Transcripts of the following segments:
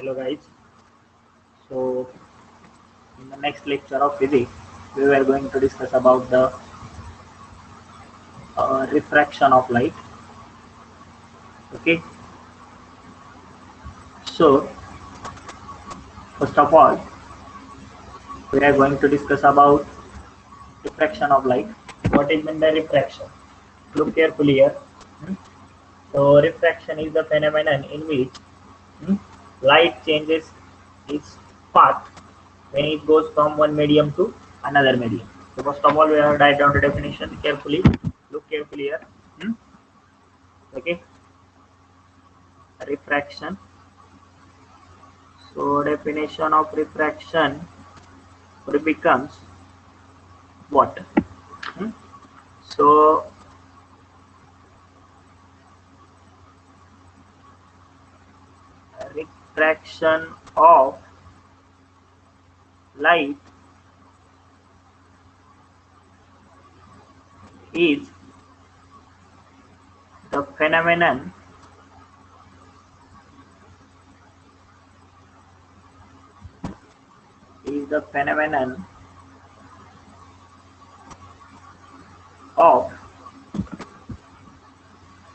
Hello guys. So in the next lecture of physics, we were going to discuss about the refraction of light. Okay. So first of all, we are going to discuss about refraction of light. What is meant by refraction? Look carefully here. Hmm. So refraction is the phenomenon in which hmm, light changes its path when it goes from one medium to another medium. So first of all, we have to write down the definition carefully. Look carefully here. Hmm. Okay, refraction. So definition of refraction becomes what? Hmm? So refraction of light is the phenomenon of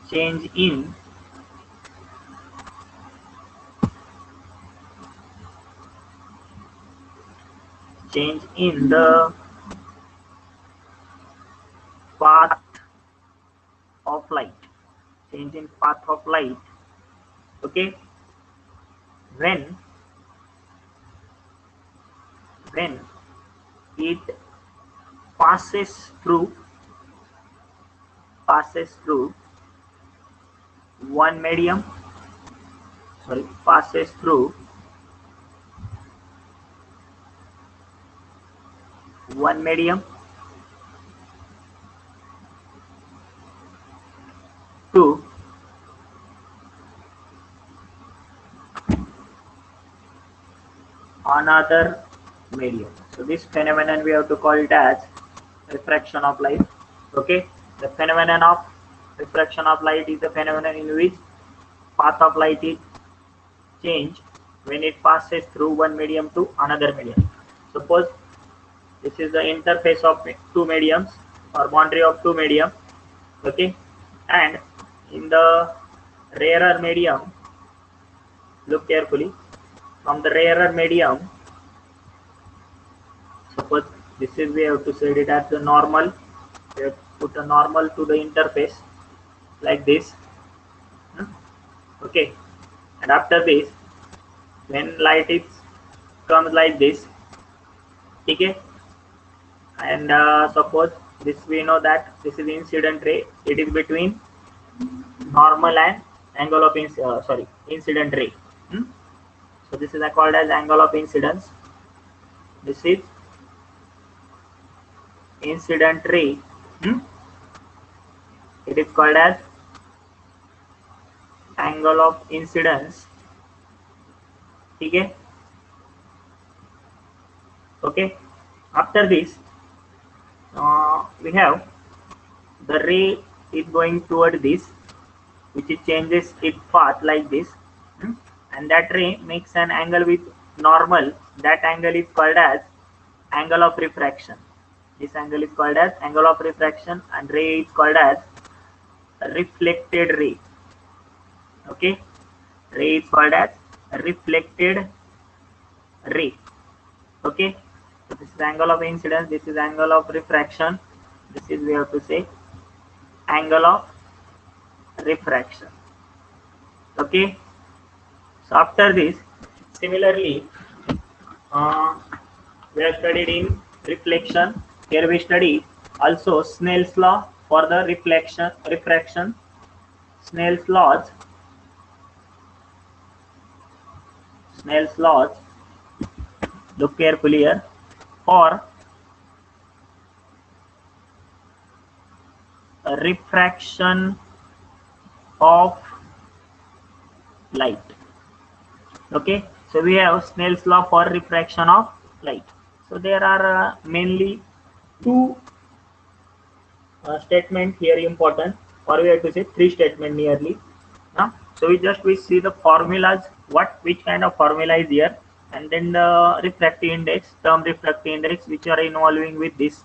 change in the path of light. Change in path of light. Okay, when it passes through one medium passes through one medium to another medium. So this phenomenon we have to call it as refraction of light. Okay, the phenomenon of refraction of light is the phenomenon in which path of light is changed when it passes through one medium to another medium. Suppose this is the interface of two mediums or boundary of two medium. Okay, and in the rarer medium, look carefully, from the rarer medium, suppose this is, we have to set it as the normal. We have to put a normal to the interface like this. Okay, and after this, when light is comes like this, okay, and suppose this, we know that this is incident ray. It is between normal and angle of incident ray. So this is called as angle of incidence. This is incident ray. It is called as angle of incidence. Okay. Okay. After this, we have the ray is going toward this, which it changes its path like this, and that ray makes an angle with normal. That angle is called as angle of refraction. This angle is called as angle of refraction, and ray is called as reflected ray. Okay, ray is called as reflected ray. Okay, so this is angle of incidence, this is angle of refraction, this is, we have to say, angle of refraction. Okay, so after this, similarly, we have studied in reflection. Here we study also Snell's law for the refraction. Snell's laws. Look carefully here. For refraction of light. Okay, so we have Snell's law for refraction of light. So there are mainly two statement here important, or we have to say three statement nearly. So we see the formulas, which kind of formula is here, and then the refractive index, term refractive index, which are involving with this.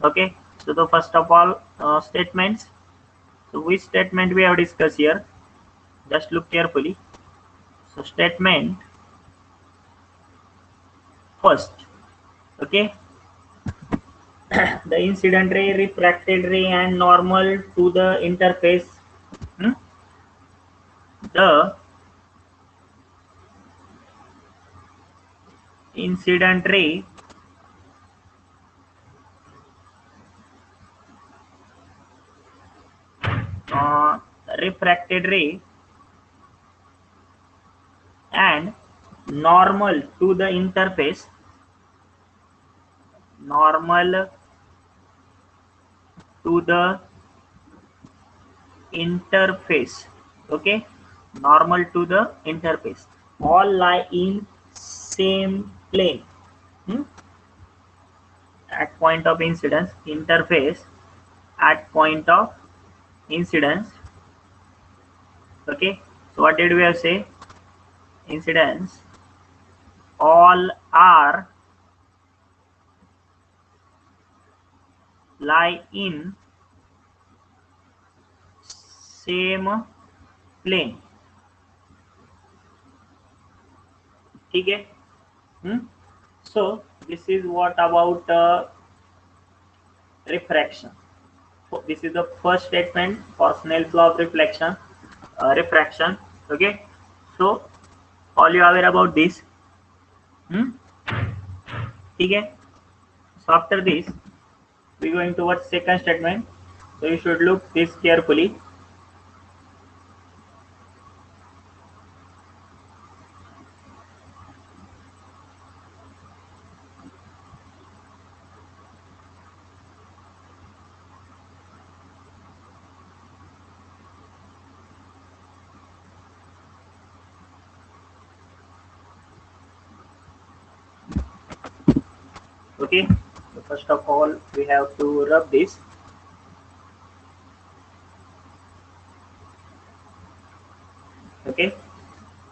Okay, so the first of all, statements. So which statement we have discussed here? Just look carefully. So statement first. Okay, the incident ray, refracted ray, and normal to the interface. Hmm? The incident ray uh, refracted ray and normal to the interface, normal to the interface, okay, normal to the interface, all lie in same plane. Hmm? At point of incidence, interface at point of incidence. Okay, so what did we have say? Incidence, all are lie in same plane. ठीक है? So this is what about refraction. So this is the first statement for Snell's law of refraction. Okay, so all you are aware about this. ठीक है? So after this, we going towards second statement. So you should look this carefully. Okay, so first of all, we have to rub this. Okay,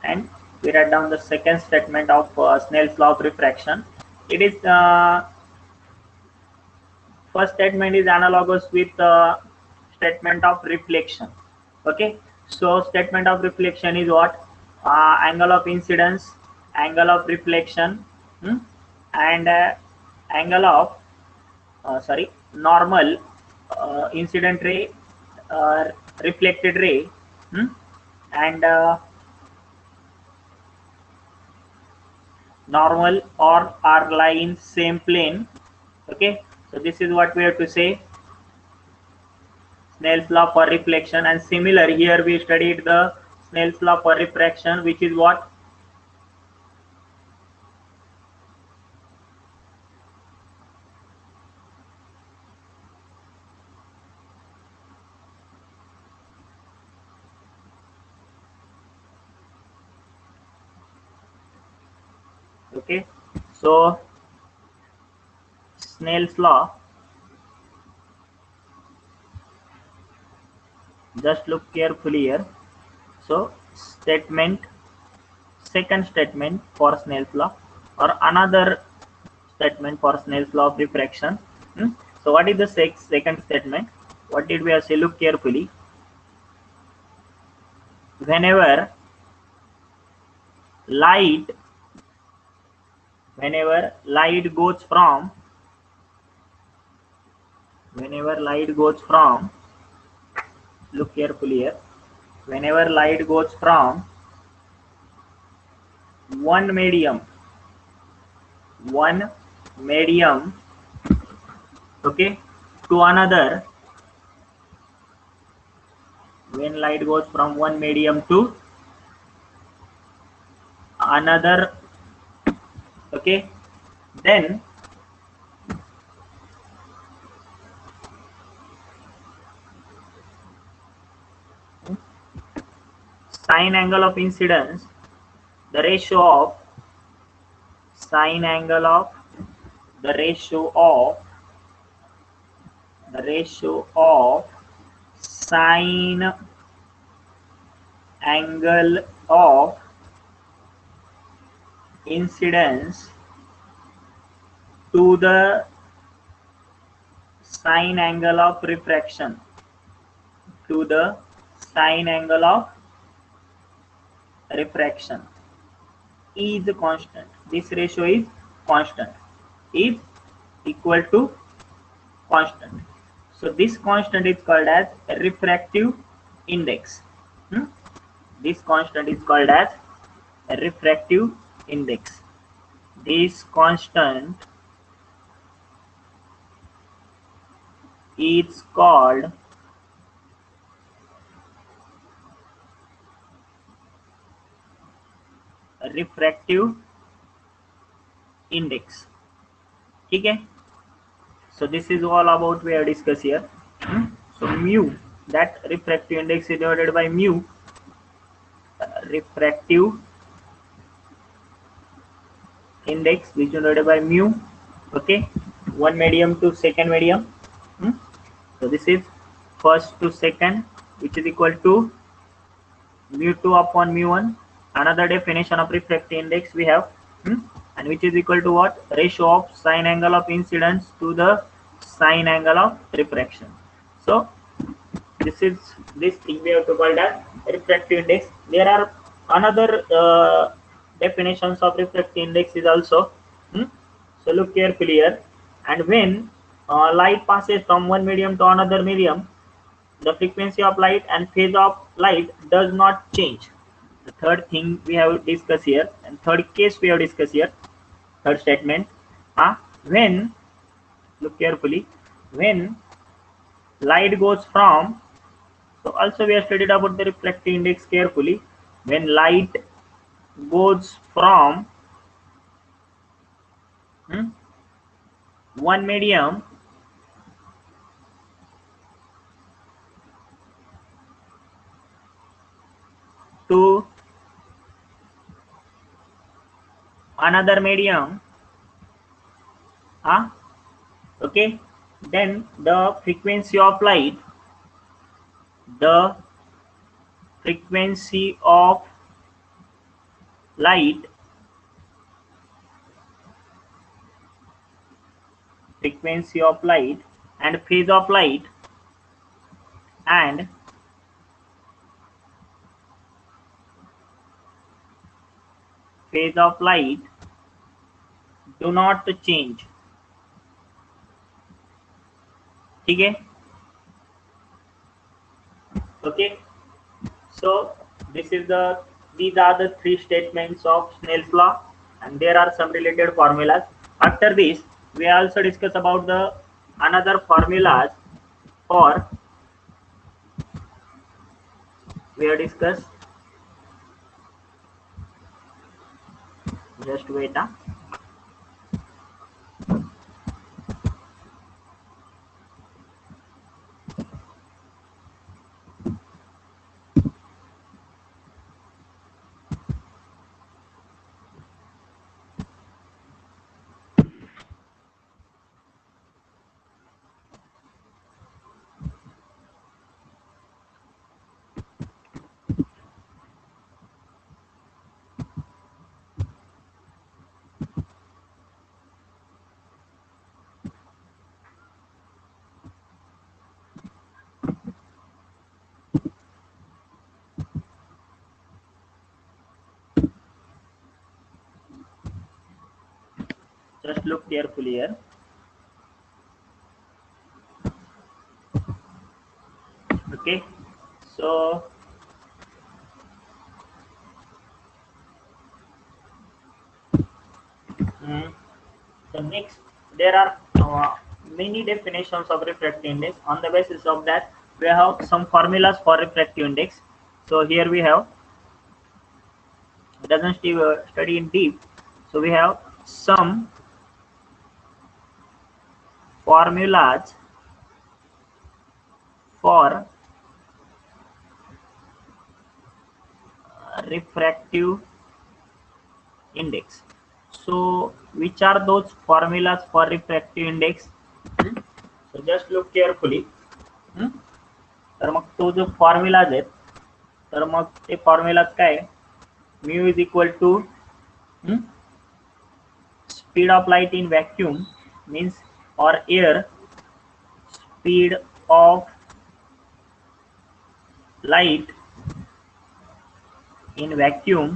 and we write down the second statement of Snell's law of refraction. It is first statement is analogous with statement of reflection. Okay, so statement of reflection is what? Angle of incidence, angle of reflection, and angle of normal incident ray, uh, reflected ray, and normal or are lie in same plane. Okay, so this is what we have to say, Snell's law for reflection. And similar here we studied the Snell's law for refraction, which is what? Okay, so Snell's law, just look carefully here. So statement, second statement for Snell's law, or another statement for Snell's law of refraction. So what is the second statement? What did we have say? Look carefully. Whenever light, whenever light goes from, whenever light goes from, look carefully here. Whenever light goes from one medium, one medium, okay, to another, when light goes from one medium to another, okay, then sine angle of incidence, the ratio of sine angle of, the ratio of, the ratio of sine angle of incidence to the sine angle of refraction, to the sine angle of refraction is constant. This ratio is constant, is equal to constant. So this constant is called as refractive index. This constant is called as refractive index. This constant is called refractive index. ठीक है? So this is all about we have discussed here. So mu, that refractive index is divided by mu, refractive index which is divided by mu. Okay, one medium to second medium. So this is first to second, which is equal to mu2 upon mu1. Another definition of refractive index we have, and which is equal to what? Ratio of sine angle of incidence to the sine angle of refraction. So this thing we have to call as refractive index. There are another definitions of refractive index is also. So look carefully here. And when light passes from one medium to another medium, the frequency of light and phase of light does not change. The third thing we have discussed here, and third case we have discussed here, third statement. When, look carefully, when light goes from, so also we have studied about the refractive index carefully. When light goes from one medium to another medium, okay, then the frequency of light, the frequency of light, frequency of light and phase of light and phase of light do not change. ठीक है? Okay. So these are the three statements of Snell's law, and there are some related formulas. After this, we also discuss about the another formulas for, we have discussed, just wait. Just look carefully here. Okay, so so next, there are many definitions of refractive index. On the basis of that, we have some formulas for refractive index. So here we have, it doesn't study in deep, so we have some formulas for refractive index. So which are those formulas for refractive index? So just look carefully. तर मग तो जो formulas आहेत, तर मग ते formula काय, mu is equal to speed of light in vacuum means or air, speed of light in vacuum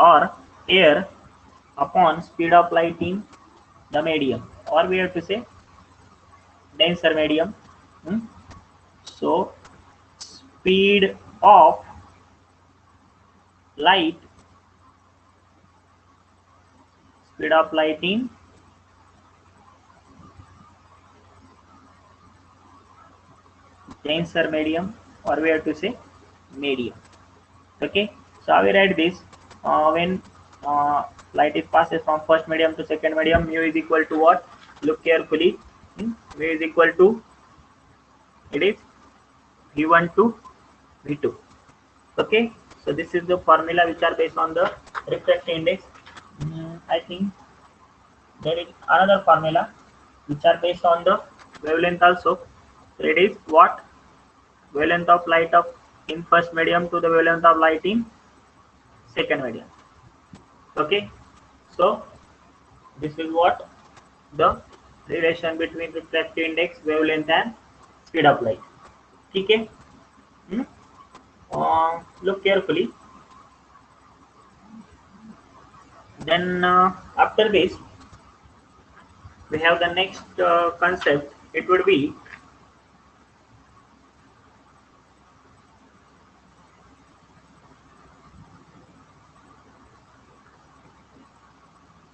or air upon speed of light in the medium, or we have to say denser medium. So speed of light, speed of light in denser medium, or we have to say medium. Okay, so I will write this, when light is passes from first medium to second medium, mu is equal to what, look carefully. Mu is equal to, it is v1 to v2. Okay, so this is the formula which are based on the refractive index. I think there is another formula which are based on the wavelength also. So it is what, wavelength of light of in first medium to the wavelength of light in second medium. Okay, so this is what the relation between refractive index, wavelength and speed of light. Okay. Hmm? Look carefully. Then after this, we have the next concept. It would be,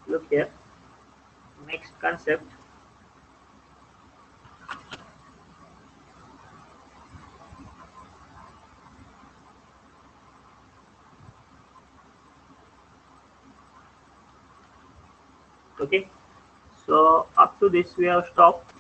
look here, next concept. Okay, so up to this we have stopped.